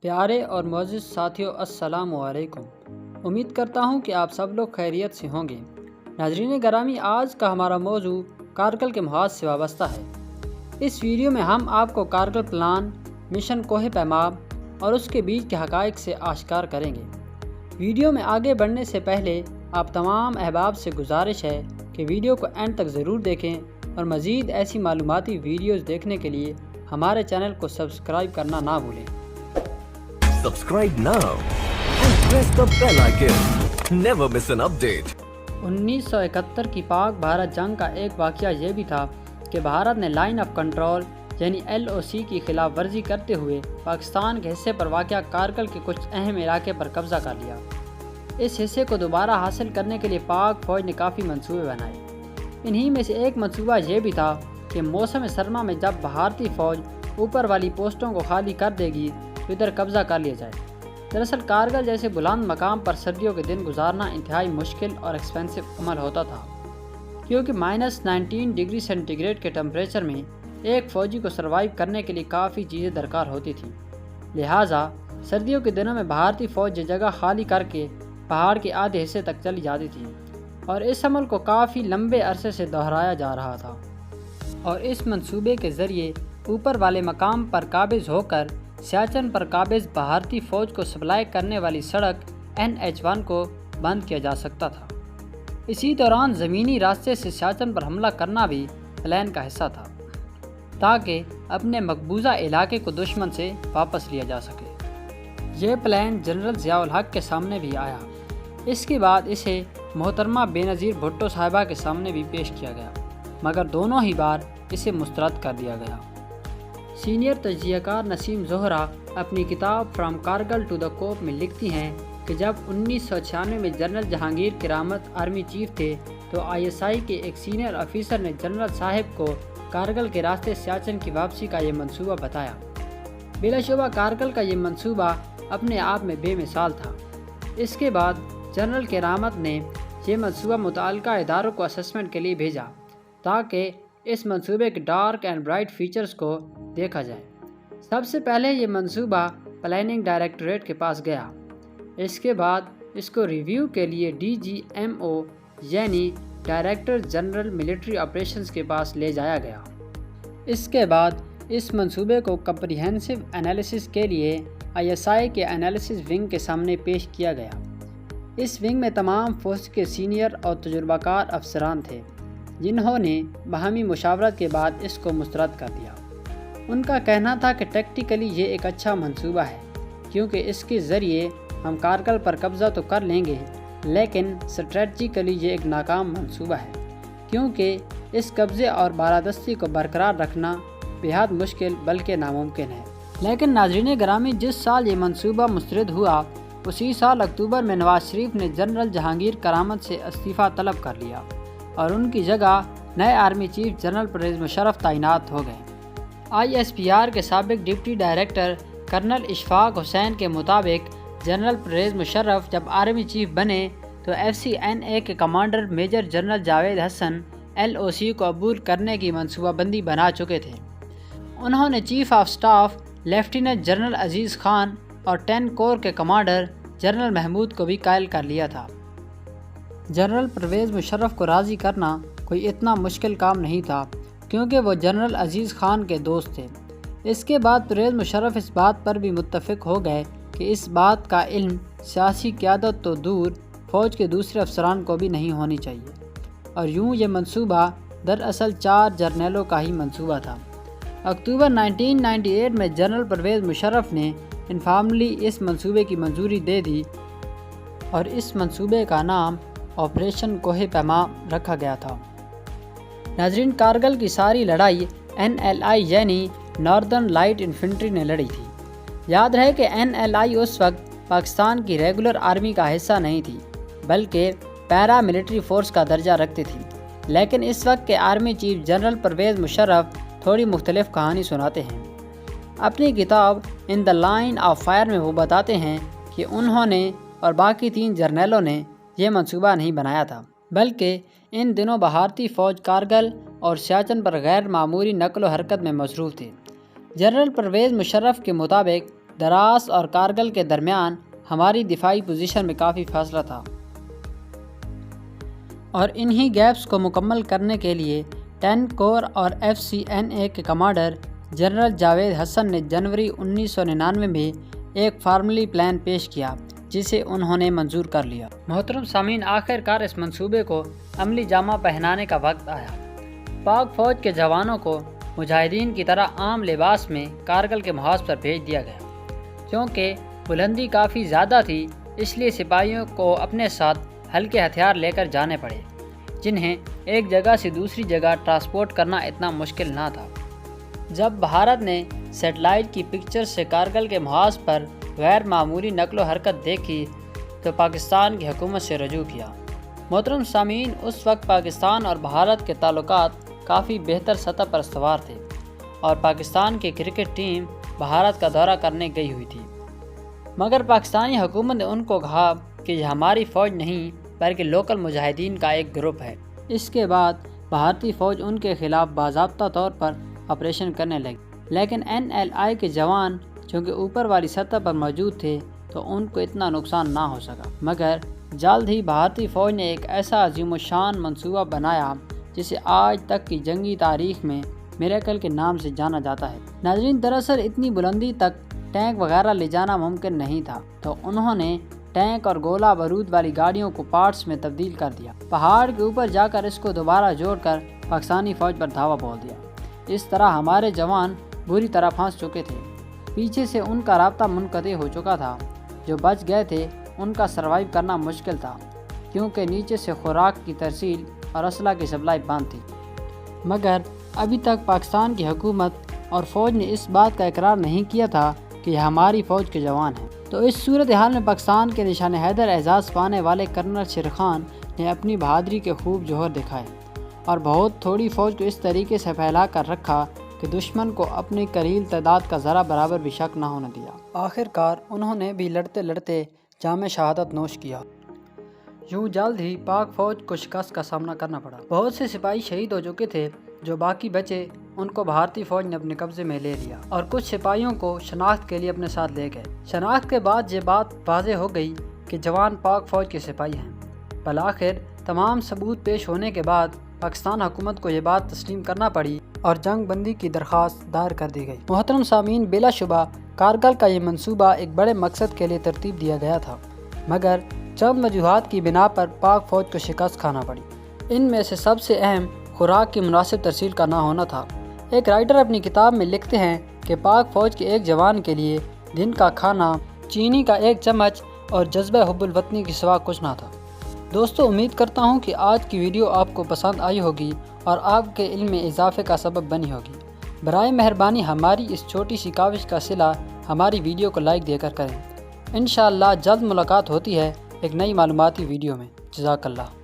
پیارے اور معزز ساتھیوں، السلام علیکم۔ امید کرتا ہوں کہ آپ سب لوگ خیریت سے ہوں گے۔ ناظرین گرامی، آج کا ہمارا موضوع کارگل کے محاذ سے وابستہ ہے۔ اس ویڈیو میں ہم آپ کو کارگل پلان، مشن کوہ پیما اور اس کے بیچ کے حقائق سے آشکار کریں گے۔ ویڈیو میں آگے بڑھنے سے پہلے آپ تمام احباب سے گزارش ہے کہ ویڈیو کو اینڈ تک ضرور دیکھیں اور مزید ایسی معلوماتی ویڈیوز دیکھنے کے لیے ہمارے چینل کو سبسکرائب کرنا نہ بھولیں۔ Subscribe now and press the bell icon. Never miss an update. 1971 کی پاک بھارت جنگ کا ایک واقعہ یہ بھی تھا کہ بھارت نے لائن آف کنٹرول یعنی LOC کی خلاف ورزی کرتے ہوئے پاکستان کے حصے پر واقع کارگل کے کچھ اہم علاقے پر قبضہ کر لیا۔ اس حصے کو دوبارہ حاصل کرنے کے لیے پاک فوج نے کافی منصوبے بنائے۔ انہی میں سے ایک منصوبہ یہ بھی تھا کہ موسم سرما میں جب بھارتی فوج اوپر والی پوسٹوں کو خالی کر دے گی تو ادھر قبضہ کر لیا جائے۔ دراصل کارگل جیسے بلند مقام پر سردیوں کے دن گزارنا انتہائی مشکل اور ایکسپینسو عمل ہوتا تھا، کیونکہ -19 ڈگری سینٹی گریڈ کے ٹمپریچر میں ایک فوجی کو سروائیو کرنے کے لیے کافی چیزیں درکار ہوتی تھیں۔ لہٰذا سردیوں کے دنوں میں بھارتی فوج یہ جگہ خالی کر کے پہاڑ کے آدھے حصے تک چلی جاتی تھی، اور اس عمل کو کافی لمبے عرصے سے دہرایا جا رہا تھا، اور اس منصوبے کے ذریعے اوپر والے مقام پر قابض ہو کر سیاچن پر قابض بھارتی فوج کو سپلائی کرنے والی سڑک NH1 کو بند کیا جا سکتا تھا۔ اسی دوران زمینی راستے سے سیاچن پر حملہ کرنا بھی پلان کا حصہ تھا، تاکہ اپنے مقبوضہ علاقے کو دشمن سے واپس لیا جا سکے۔ یہ پلان جنرل ضیاء الحق کے سامنے بھی آیا۔ اس کے بعد اسے محترمہ بے نظیر بھٹو صاحبہ کے سامنے بھی پیش کیا گیا، مگر دونوں ہی بار اسے مسترد کر دیا گیا۔ سینئر تجزیہ کار نسیم زہرا اپنی کتاب فرام کارگل ٹو دا کوپ میں لکھتی ہیں کہ جب 1996 میں جنرل جہانگیر کرامت آرمی چیف تھے تو ISI کے ایک سینئر افیسر نے جنرل صاحب کو کارگل کے راستے سیاچن کی واپسی کا یہ منصوبہ بتایا۔ بلا شبہ کارگل کا یہ منصوبہ اپنے آپ میں بے مثال تھا۔ اس کے بعد جنرل کرامت نے یہ منصوبہ متعلقہ اداروں کو اسسمنٹ کے لیے بھیجا تاکہ اس منصوبے کے ڈارک اینڈ برائٹ فیچرز کو دیکھا جائے۔ سب سے پہلے یہ منصوبہ پلاننگ ڈائریکٹوریٹ کے پاس گیا۔ اس کے بعد اس کو ریویو کے لیے DGMO یعنی ڈائریکٹر جنرل ملٹری آپریشنز کے پاس لے جایا گیا۔ اس کے بعد اس منصوبے کو کمپریہنسو انالیسس کے لیے ISI کے انالیسس ونگ کے سامنے پیش کیا گیا۔ اس ونگ میں تمام فوج کے سینئر اور تجربہ کار افسران تھے، جنہوں نے باہمی مشاورت کے بعد اس کو مسترد کر دیا۔ ان کا کہنا تھا کہ ٹیکٹیکلی یہ ایک اچھا منصوبہ ہے، کیونکہ اس کے ذریعے ہم کارگل پر قبضہ تو کر لیں گے، لیکن اسٹریٹجیکلی یہ ایک ناکام منصوبہ ہے، کیونکہ اس قبضے اور بالادستی کو برقرار رکھنا بہت مشکل بلکہ ناممکن ہے۔ لیکن ناظرین گرامی، جس سال یہ منصوبہ مسترد ہوا، اسی سال اکتوبر میں نواز شریف نے جنرل جہانگیر کرامت سے استعفیٰ طلب کر لیا اور ان کی جگہ نئے army chief general Pervez Musharraf تعینات ہو گئے۔ ISPR کے سابق deputy director colonel Ashfaq Hussain کے مطابق جنرل پرویز مشرف جب آرمی چیف بنے تو FCNA کے کمانڈر میجر جنرل جاوید حسن LOC کو عبور کرنے کی منصوبہ بندی بنا چکے تھے۔ انہوں نے chief of staff lieutenant general Aziz Khan اور 10 کور کے کمانڈر جنرل محمود کو بھی قائل کر لیا تھا۔ جنرل پرویز مشرف کو راضی کرنا کوئی اتنا مشکل کام نہیں تھا، کیونکہ وہ جنرل عزیز خان کے دوست تھے۔ اس کے بعد پرویز مشرف اس بات پر بھی متفق ہو گئے کہ اس بات کا علم سیاسی قیادت تو دور، فوج کے دوسرے افسران کو بھی نہیں ہونی چاہیے، اور یوں یہ منصوبہ دراصل 4 جرنیلوں کا ہی منصوبہ تھا۔ اکتوبر 1998 میں جنرل پرویز مشرف نے انفارملی اس منصوبے کی منظوری دے دی اور اس منصوبے کا نام آپریشن کوہ پیما رکھا گیا تھا۔ ناظرین، کارگل کی ساری لڑائی NLI یعنی ناردرن لائٹ انفنٹری نے لڑی تھی۔ یاد رہے کہ NLI اس وقت پاکستان کی ریگولر آرمی کا حصہ نہیں تھی، بلکہ پیرا ملٹری فورس کا درجہ رکھتی تھی۔ لیکن اس وقت کے army chief general Pervez Musharraf تھوڑی مختلف کہانی سناتے ہیں۔ اپنی کتاب in the line of fire میں وہ بتاتے ہیں کہ انہوں نے اور باقی 3 جرنیلوں نے یہ منصوبہ نہیں بنایا تھا، بلکہ ان دنوں بھارتی فوج کارگل اور سیاچن پر غیر معمولی نقل و حرکت میں مصروف تھے۔ جنرل پرویز مشرف کے مطابق دراس اور کارگل کے درمیان ہماری دفاعی پوزیشن میں کافی فاصلہ تھا، اور انہی گیپس کو مکمل کرنے کے لیے 10 کور اور FCNA کے کمانڈر جنرل جاوید حسن نے جنوری 1999 میں ایک فارملی پلان پیش کیا جسے انہوں نے منظور کر لیا۔ محترم سامعین، آخر کار اس منصوبے کو عملی جامہ پہنانے کا وقت آیا۔ پاک فوج کے جوانوں کو مجاہدین کی طرح عام لباس میں کارگل کے محاذ پر بھیج دیا گیا۔ کیونکہ بلندی کافی زیادہ تھی، اس لیے سپاہیوں کو اپنے ساتھ ہلکے ہتھیار لے کر جانے پڑے، جنہیں ایک جگہ سے دوسری جگہ ٹرانسپورٹ کرنا اتنا مشکل نہ تھا۔ جب بھارت نے سیٹلائٹ کی پکچر سے کارگل کے محاذ پر غیر معمولی نقل و حرکت دیکھی تو پاکستان کی حکومت سے رجوع کیا۔ محترم سامعین، اس وقت پاکستان اور بھارت کے تعلقات کافی بہتر سطح پر استوار تھے اور پاکستان کی کرکٹ ٹیم بھارت کا دورہ کرنے گئی ہوئی تھی، مگر پاکستانی حکومت نے ان کو کہا کہ یہ ہماری فوج نہیں بلکہ لوکل مجاہدین کا ایک گروپ ہے۔ اس کے بعد بھارتی فوج ان کے خلاف باضابطہ طور پر آپریشن کرنے لگی، لیکن NLI کے جوان چونکہ اوپر والی سطح پر موجود تھے تو ان کو اتنا نقصان نہ ہو سکا، مگر جلد ہی بھارتی فوج نے ایک ایسا عظیم الشان منصوبہ بنایا جسے آج تک کی جنگی تاریخ میں میریکل کے نام سے جانا جاتا ہے۔ ناظرین، دراصل اتنی بلندی تک ٹینک وغیرہ لے جانا ممکن نہیں تھا، تو انہوں نے ٹینک اور گولہ بارود والی گاڑیوں کو پارٹس میں تبدیل کر دیا، پہاڑ کے اوپر جا کر اس کو دوبارہ جوڑ کر پاکستانی فوج پر دھاوا بول دیا۔ اس طرح ہمارے جوان بری طرح پھنس چکے تھے، پیچھے سے ان کا رابطہ منقطع ہو چکا تھا، جو بچ گئے تھے ان کا سروائیو کرنا مشکل تھا کیونکہ نیچے سے خوراک کی ترسیل اور اسلحہ کی سپلائی بند تھی۔ مگر ابھی تک پاکستان کی حکومت اور فوج نے اس بات کا اقرار نہیں کیا تھا کہ یہ ہماری فوج کے جوان ہیں۔ تو اس صورتحال میں پاکستان کے نشان حیدر اعزاز پانے والے کرنل شیر خان نے اپنی بہادری کے خوب جوہر دکھائے اور بہت تھوڑی فوج کو اس طریقے سے پھیلا کر رکھا کہ دشمن کو اپنی قلیل تعداد کا ذرا برابر بھی شک نہ ہونے دیا۔ آخر کار انہوں نے بھی لڑتے لڑتے جام شہادت نوش کیا۔ یوں جلد ہی پاک فوج کو شکست کا سامنا کرنا پڑا۔ بہت سے سپاہی شہید ہو چکے تھے، جو باقی بچے ان کو بھارتی فوج نے اپنے قبضے میں لے لیا اور کچھ سپاہیوں کو شناخت کے لیے اپنے ساتھ لے گئے۔ شناخت کے بعد یہ بات واضح ہو گئی کہ جوان پاک فوج کے سپاہی ہیں۔ بالآخر تمام ثبوت پیش ہونے کے بعد پاکستان حکومت کو یہ بات تسلیم کرنا پڑی اور جنگ بندی کی درخواست دائر کر دی گئی۔ محترم سامعین، بلا شبہ کارگل کا یہ منصوبہ ایک بڑے مقصد کے لیے ترتیب دیا گیا تھا، مگر چند وجوہات کی بنا پر پاک فوج کو شکست کھانا پڑی۔ ان میں سے سب سے اہم خوراک کی مناسب ترسیل کا نہ ہونا تھا۔ ایک رائٹر اپنی کتاب میں لکھتے ہیں کہ پاک فوج کے ایک جوان کے لیے دن کا کھانا چینی کا 1 چمچ اور جذبہ حب الوطنی کے سوا کچھ نہ تھا۔ دوستو، امید کرتا ہوں کہ آج کی ویڈیو آپ کو پسند آئی ہوگی اور آپ کے علم میں اضافے کا سبب بنی ہوگی۔ برائے مہربانی ہماری اس چھوٹی سی کاوش کا صلہ ہماری ویڈیو کو لائک دے کر کریں۔ انشاءاللہ جلد ملاقات ہوتی ہے ایک نئی معلوماتی ویڈیو میں۔ جزاک اللہ۔